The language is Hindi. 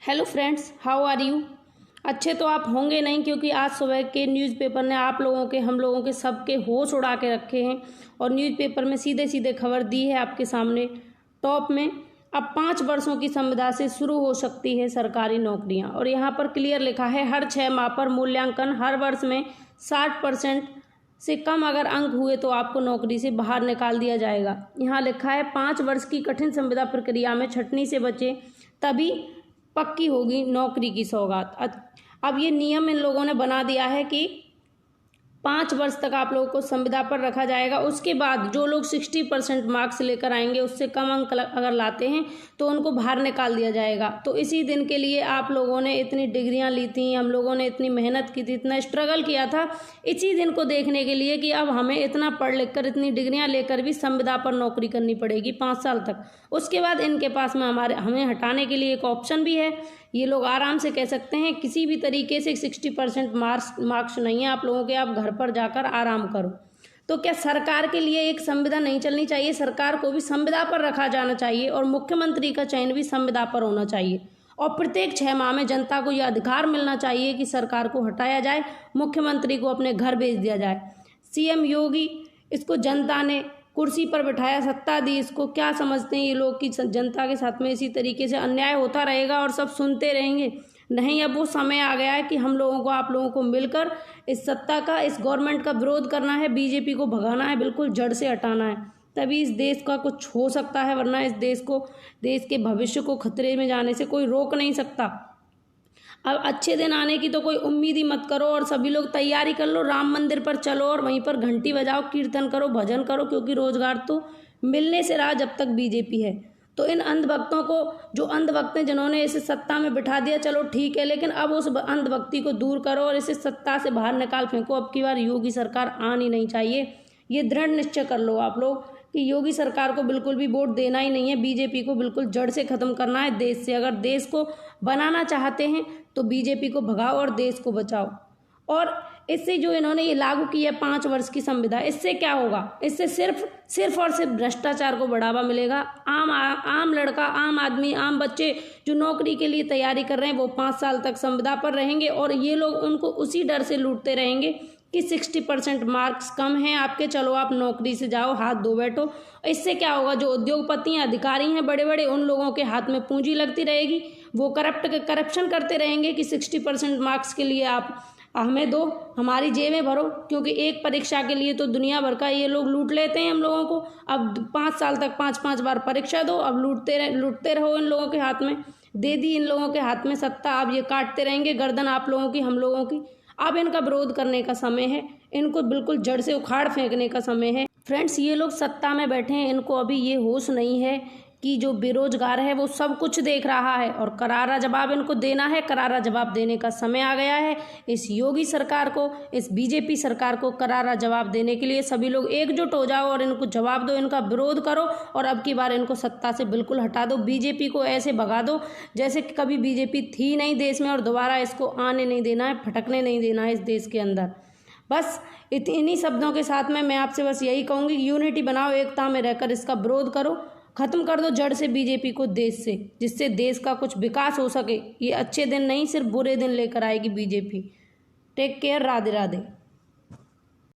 Hello friends, how are you. अच्छे तो आप होंगे नहीं, क्योंकि आज सुबह के न्यूज़पेपर ने आप लोगों के, हम लोगों के, सबके होश उड़ा के रखे हैं। और न्यूज़पेपर में सीधे सीधे खबर दी है आपके सामने टॉप में। अब 5 वर्षों की संविदा से शुरू हो सकती है सरकारी नौकरियां। और यहाँ पर क्लियर लिखा है, हर 6 माह पर मूल्यांकन, हर वर्ष में 60% से कम अगर अंक हुए तो आपको नौकरी से बाहर निकाल दिया जाएगा। यहाँ लिखा है 5 वर्ष की कठिन संविदा प्रक्रिया में छंटनी से बचे, तभी पक्की होगी नौकरी की सौगात। अब ये नियम इन लोगों ने बना दिया है कि 5 वर्ष तक आप लोगों को संविदा पर रखा जाएगा। उसके बाद जो लोग 60% मार्क्स लेकर आएंगे, उससे कम अंक अगर लाते हैं तो उनको बाहर निकाल दिया जाएगा। तो इसी दिन के लिए आप लोगों ने इतनी डिग्रियां ली थी, हम लोगों ने इतनी मेहनत की थी, इतना स्ट्रगल किया था इसी दिन को देखने के लिए कि अब हमें इतना पढ़ लिख कर, इतनी डिग्रियां लेकर भी संविदा पर नौकरी करनी पड़ेगी 5 साल तक। उसके बाद इनके पास में हमें हटाने के लिए एक ऑप्शन भी है। ये लोग आराम से कह सकते हैं किसी भी तरीके से 60% मार्क्स नहीं है आप लोगों के, आप घर पर जाकर आराम करो। तो क्या सरकार के लिए एक संविदा नहीं चलनी चाहिए? सरकार को भी संविदा पर रखा जाना चाहिए और मुख्यमंत्री का चयन भी संविदा पर होना चाहिए। और प्रत्येक 6 माह में जनता को यह अधिकार मिलना चाहिए कि सरकार को हटाया जाए, मुख्यमंत्री को अपने घर भेज दिया जाए। सीएम योगी, इसको जनता ने कुर्सी पर बिठाया, सत्ता दी, इसको क्या समझते हैं ये लोग कि जनता के साथ में इसी तरीके से अन्याय होता रहेगा और सब सुनते रहेंगे? नहीं, अब वो समय आ गया है कि हम लोगों को, आप लोगों को मिलकर इस सत्ता का, इस गवर्नमेंट का विरोध करना है, बीजेपी को भगाना है, बिल्कुल जड़ से हटाना है। तभी इस देश का कुछ हो सकता है, वरना इस देश को, देश के भविष्य को खतरे में जाने से कोई रोक नहीं सकता। अब अच्छे दिन आने की तो कोई उम्मीद ही मत करो और सभी लोग तैयारी कर लो, राम मंदिर पर चलो और वहीं पर घंटी बजाओ, कीर्तन करो, भजन करो, क्योंकि रोजगार तो मिलने से रहा जब तक बीजेपी है। तो इन अंधभक्तों को, जो अंधभक्त हैं जिन्होंने इसे सत्ता में बिठा दिया, चलो ठीक है, लेकिन अब उस अंधभक्ति को दूर करो और इसे सत्ता से बाहर निकाल फेंको। अब की बार योगी सरकार आनी नहीं चाहिए, ये दृढ़ निश्चय कर लो आप लोग कि योगी सरकार को बिल्कुल भी वोट देना ही नहीं है। बीजेपी को बिल्कुल जड़ से खत्म करना है देश से। अगर देश को बनाना चाहते हैं तो बीजेपी को भगाओ और देश को बचाओ। और इससे जो इन्होंने ये लागू की है 5 वर्ष की संविदा, इससे क्या होगा? इससे सिर्फ और सिर्फ भ्रष्टाचार को बढ़ावा मिलेगा। आम लड़का, आम आदमी, आम बच्चे जो नौकरी के लिए तैयारी कर रहे हैं वो 5 साल तक संविदा पर रहेंगे और ये लोग उनको उसी डर से लूटते रहेंगे कि 60% मार्क्स कम हैं आपके, चलो आप नौकरी से जाओ, हाथ धो बैठो। इससे क्या होगा? जो उद्योगपति हैं, अधिकारी हैं बड़े बड़े, उन लोगों के हाथ में पूंजी लगती रहेगी, वो करप्शन करते रहेंगे कि 60% मार्क्स के लिए आप हमें दो, हमारी जेबें भरो, क्योंकि एक परीक्षा के लिए तो दुनिया भर का ये लोग लूट लेते हैं हम लोगों को। अब 5 साल तक 5-5 बार परीक्षा दो, अब लूटते रहो इन लोगों के हाथ में। दे दी इन लोगों के हाथ में सत्ता, अब ये काटते रहेंगे गर्दन आप लोगों की, हम लोगों की। अब इनका विरोध करने का समय है, इनको बिल्कुल जड़ से उखाड़ फेंकने का समय है। फ्रेंड्स, ये लोग सत्ता में बैठे हैं, इनको अभी ये होश नहीं है कि जो बेरोजगार है वो सब कुछ देख रहा है और करारा जवाब इनको देना है। करारा जवाब देने का समय आ गया है। इस योगी सरकार को, इस बीजेपी सरकार को करारा जवाब देने के लिए सभी लोग एकजुट हो जाओ और इनको जवाब दो, इनका विरोध करो और अब की बार इनको सत्ता से बिल्कुल हटा दो। बीजेपी को ऐसे भगा दो जैसे कि कभी बीजेपी थी नहीं देश में, और दोबारा इसको आने नहीं देना है, फटकने नहीं देना है इस देश के अंदर। बस इन्हीं शब्दों के साथ में मैं आपसे बस यही कहूँगी, यूनिटी बनाओ, एकता में रहकर इसका विरोध करो, खत्म कर दो जड़ से बीजेपी को देश से, जिससे देश का कुछ विकास हो सके। ये अच्छे दिन नहीं, सिर्फ बुरे दिन लेकर आएगी BJP. Take care, Radhe Radhe.